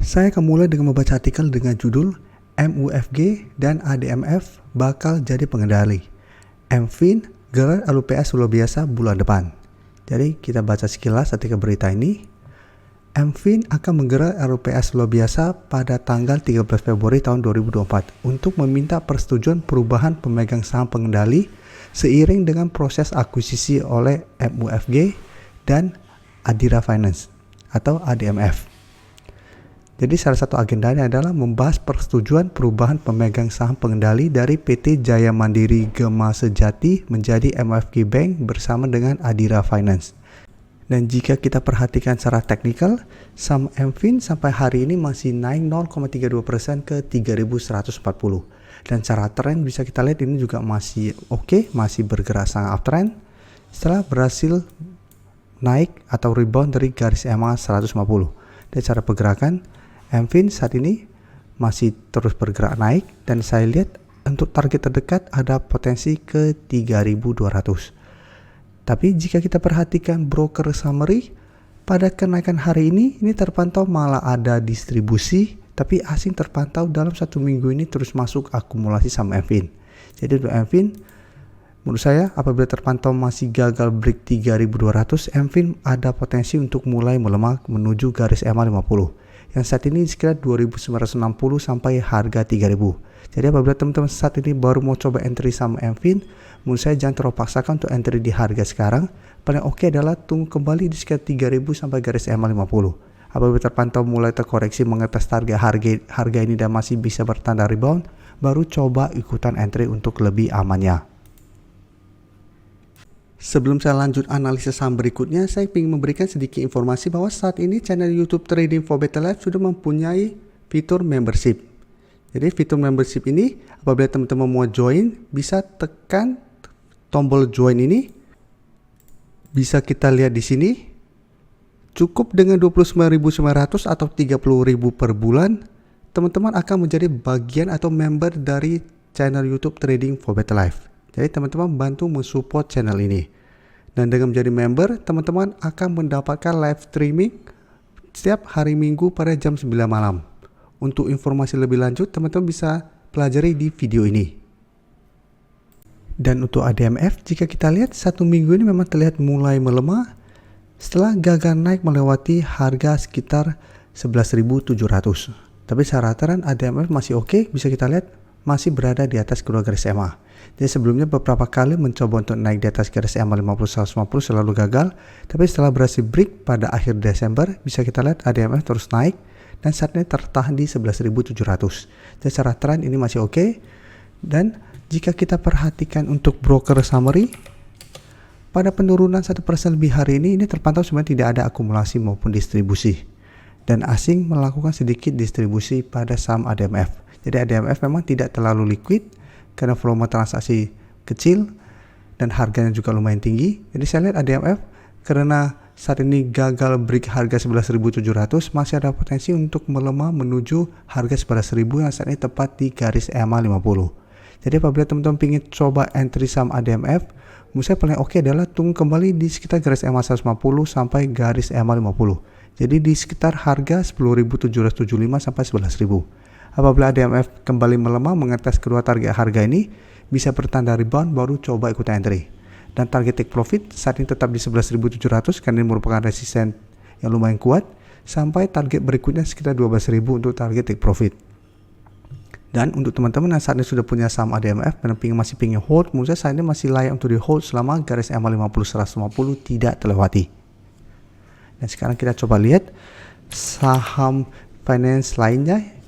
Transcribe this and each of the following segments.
Saya akan mulai dengan membaca artikel dengan judul MUFG dan ADMF bakal jadi pengendali. MFIN gelar LUPS luar biasa bulan depan. Jadi kita baca sekilas artikel berita ini. MFIN akan menggelar LUPS luar biasa pada tanggal 13 Februari tahun 2024 untuk meminta persetujuan perubahan pemegang saham pengendali seiring dengan proses akuisisi oleh MUFG dan Adira Finance atau ADMF. Jadi salah satu agendanya adalah membahas persetujuan perubahan pemegang saham pengendali dari PT Jaya Mandiri Gema Sejati menjadi MUFG Bank bersama dengan Adira Finance. Dan jika kita perhatikan secara teknikal, saham MFIN sampai hari ini masih naik 0,32% ke 3.140. Dan secara tren bisa kita lihat ini juga masih oke, masih bergerak sangat uptrend setelah berhasil naik atau rebound dari garis EMA 150. Dan cara pergerakan MFIN saat ini masih terus bergerak naik dan saya lihat untuk target terdekat ada potensi ke 3.200. Tapi jika kita perhatikan broker summary pada kenaikan hari ini terpantau malah ada distribusi, tapi asing terpantau dalam satu minggu ini terus masuk akumulasi saham MFIN. Jadi untuk MFIN menurut saya apabila terpantau masih gagal break 3.200, MFIN ada potensi untuk mulai melemah menuju garis EMA 50. Yang saat ini sekitar 2.960 sampai harga 3.000. Jadi apabila teman-teman saat ini baru mau coba entry saham MFIN, menurut saya jangan terlalu paksakan untuk entry di harga sekarang. Paling oke adalah tunggu kembali di sekitar 3.000 sampai garis EMA 50. Apabila terpantau mulai terkoreksi mengatas target harga ini dan masih bisa bertanda rebound, baru coba ikutan entry untuk lebih amannya. Sebelum saya lanjut analisis saham berikutnya, saya ingin memberikan sedikit informasi bahwa saat ini channel YouTube Trading for Better Life sudah mempunyai fitur membership. Jadi fitur membership ini apabila teman-teman mau join, bisa tekan tombol join ini. Bisa kita lihat di sini. Cukup dengan 29.900 atau 30.000 per bulan, teman-teman akan menjadi bagian atau member dari channel YouTube Trading for Better Life. Jadi teman-teman bantu mensupport channel ini. Dan dengan menjadi member, teman-teman akan mendapatkan live streaming setiap hari Minggu pada jam 9 malam. Untuk informasi lebih lanjut, teman-teman bisa pelajari di video ini. Dan untuk ADMF, jika kita lihat satu minggu ini memang terlihat mulai melemah setelah gagal naik melewati harga sekitar 11.700. Tapi secara rata ADMF masih oke, bisa kita lihat masih berada di atas kedua garis EMA. Jadi sebelumnya beberapa kali mencoba untuk naik di atas garis EMA 50-150 selalu gagal, tapi setelah berhasil break pada akhir Desember, bisa kita lihat ADMF terus naik dan saat ini tertahan di 11.700. Jadi secara tren ini masih oke. Dan jika kita perhatikan untuk broker summary, pada penurunan 1% lebih hari ini terpantau sebenarnya tidak ada akumulasi maupun distribusi. Dan asing melakukan sedikit distribusi pada saham ADMF. Jadi ADMF memang tidak terlalu liquid karena volume transaksi kecil dan harganya juga lumayan tinggi. Jadi saya lihat ADMF karena saat ini gagal break harga 11.700 masih ada potensi untuk melemah menuju harga 11.000 yang saat ini tepat di garis EMA 50. Jadi apabila teman-teman ingin coba entry saham ADMF, menurut saya paling oke adalah tunggu kembali di sekitar garis EMA 150 sampai garis EMA 50. Jadi di sekitar harga 10.775 sampai 11.000. Apabila ADMF kembali melemah mengatas kedua target harga ini, bisa bertanda rebound baru coba ikut entry. Dan target take profit saat ini tetap di 11.700 karena ini merupakan resisten yang lumayan kuat, sampai target berikutnya sekitar 12.000 untuk target take profit. Dan untuk teman-teman yang saat ini sudah punya saham ADMF dan masih ingin hold, menurut saya saat ini masih layak untuk di hold selama garis EMA 50-150 tidak terlewati. Dan sekarang kita coba lihat saham finance lainnya.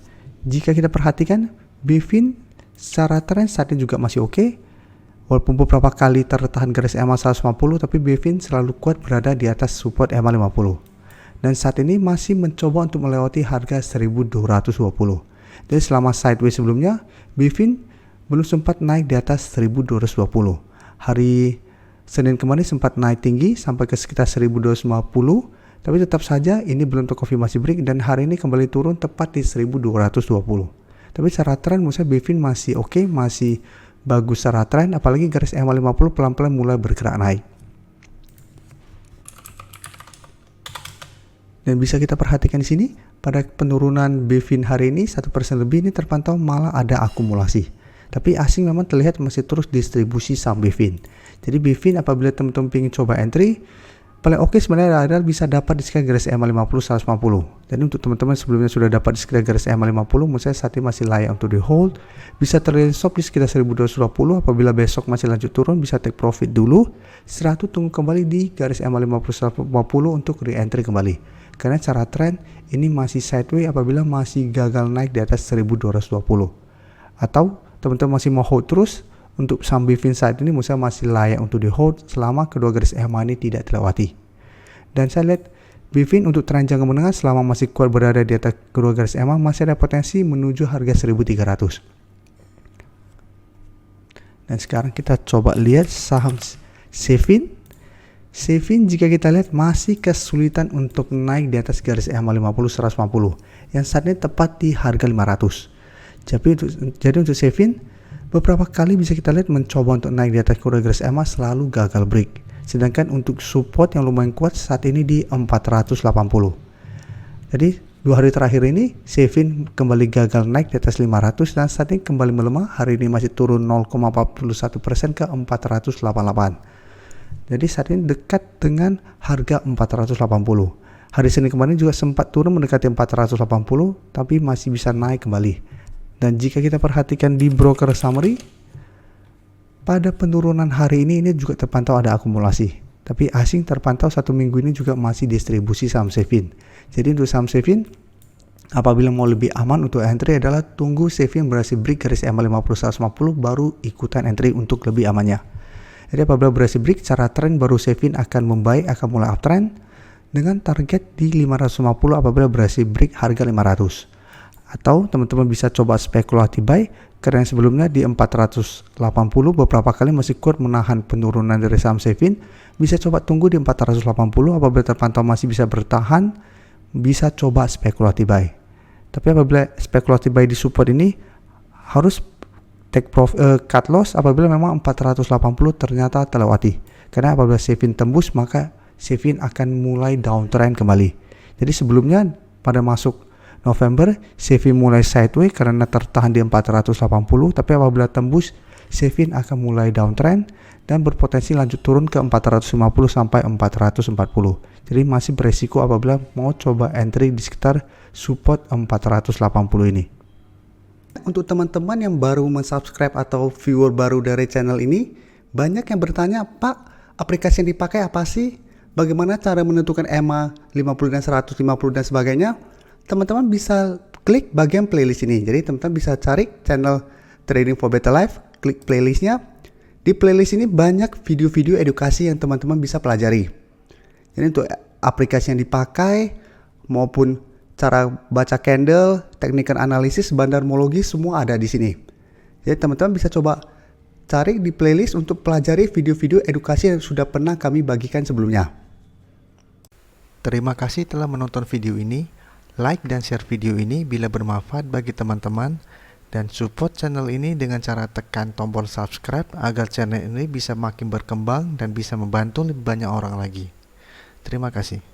Jika kita perhatikan, BFIN secara tren saat ini juga masih oke. Walaupun beberapa kali tertahan garis EMA 150, tapi BFIN selalu kuat berada di atas support EMA 50. Dan saat ini masih mencoba untuk melewati harga 1.220. Jadi selama sideways sebelumnya, BFIN belum sempat naik di atas 1.220. Hari Senin kemarin sempat naik tinggi sampai ke sekitar 1.250. Tapi tetap saja ini belum terkonfirmasi break dan hari ini kembali turun tepat di 1.220. Tapi secara tren menurut saya BFIN masih oke, masih bagus secara tren, apalagi garis EMA 50 pelan-pelan mulai bergerak naik. Dan bisa kita perhatikan di sini, pada penurunan BFIN hari ini 1% lebih ini terpantau malah ada akumulasi. Tapi asing memang terlihat masih terus distribusi saham BFIN. Jadi BFIN apabila teman-teman ingin coba entry, paling oke sebenarnya adalah bisa dapat di sekitar garis EMA 50 150. Jadi untuk teman-teman sebelumnya sudah dapat di sekitar garis EMA 50, menurut saya saat ini masih layak untuk di hold. Bisa terlihat stop di sekitar 1220. Apabila besok masih lanjut turun, bisa take profit dulu. Setelah itu tunggu kembali di garis EMA 50 150 untuk re-entry kembali. Karena secara tren ini masih sideways apabila masih gagal naik di atas 1220. Atau teman-teman masih mau hold terus, untuk saham BFIN saat ini menurut saya masih layak untuk di hold selama kedua garis EMA ini tidak terlewati. Dan saya lihat BFIN untuk tren jangka menengah selama masih kuat berada di atas kedua garis EMA masih ada potensi menuju harga 1300. Dan sekarang kita coba lihat saham Shefin. Shefin jika kita lihat masih kesulitan untuk naik di atas garis EMA 50 150 yang saat ini tepat di harga 500. Jadi untuk Shefin beberapa kali bisa kita lihat mencoba untuk naik di atas kedua garis EMA selalu gagal break. Sedangkan untuk support yang lumayan kuat saat ini di 480. Jadi 2 hari terakhir ini Shefin kembali gagal naik di atas 500 dan saat ini kembali melemah. Hari ini masih turun 0,41% ke 488. Jadi saat ini dekat dengan harga 480. Hari Senin kemarin juga sempat turun mendekati 480 tapi masih bisa naik kembali. Dan jika kita perhatikan di broker summary, pada penurunan hari ini juga terpantau ada akumulasi. Tapi asing terpantau 1 minggu ini juga masih distribusi saham Shefin. Jadi untuk saham Shefin, apabila mau lebih aman untuk entry adalah tunggu Shefin berhasil break garis EMA 50 150 baru ikutan entry untuk lebih amannya. Jadi apabila berhasil break secara tren baru Shefin akan membaik, akan mulai uptrend dengan target di 550 apabila berhasil break harga 500. Atau teman-teman bisa coba spekulatif buy karena sebelumnya di 480 beberapa kali masih kuat menahan penurunan dari saham Shefin. Bisa coba tunggu di 480 apabila terpantau masih bisa bertahan, bisa coba spekulatif buy. Tapi apabila spekulatif buy di support ini harus take profit, cut loss apabila memang 480 ternyata terlewati. Karena apabila Shefin tembus maka Shefin akan mulai downtrend kembali. Jadi sebelumnya pada masuk November, Shefin mulai sideways karena tertahan di 480, tapi apabila tembus, Shefin akan mulai downtrend dan berpotensi lanjut turun ke 450 sampai 440. Jadi masih beresiko apabila mau coba entry di sekitar support 480 ini. Untuk teman-teman yang baru mensubscribe atau viewer baru dari channel ini, banyak yang bertanya, Pak, aplikasi yang dipakai apa sih? Bagaimana cara menentukan EMA 50 dan 150 dan sebagainya? Teman-teman bisa klik bagian playlist ini. Jadi teman-teman bisa cari channel Trading for Better Life, klik playlistnya. Di playlist ini banyak video-video edukasi yang teman-teman bisa pelajari. Jadi untuk aplikasi yang dipakai maupun cara baca candle, teknik analisis, bandarmologi semua ada di sini. Jadi teman-teman bisa coba cari di playlist untuk pelajari video-video edukasi yang sudah pernah kami bagikan sebelumnya. Terima kasih telah menonton video ini. Like dan share video ini bila bermanfaat bagi teman-teman dan support channel ini dengan cara tekan tombol subscribe agar channel ini bisa makin berkembang dan bisa membantu lebih banyak orang lagi. Terima kasih.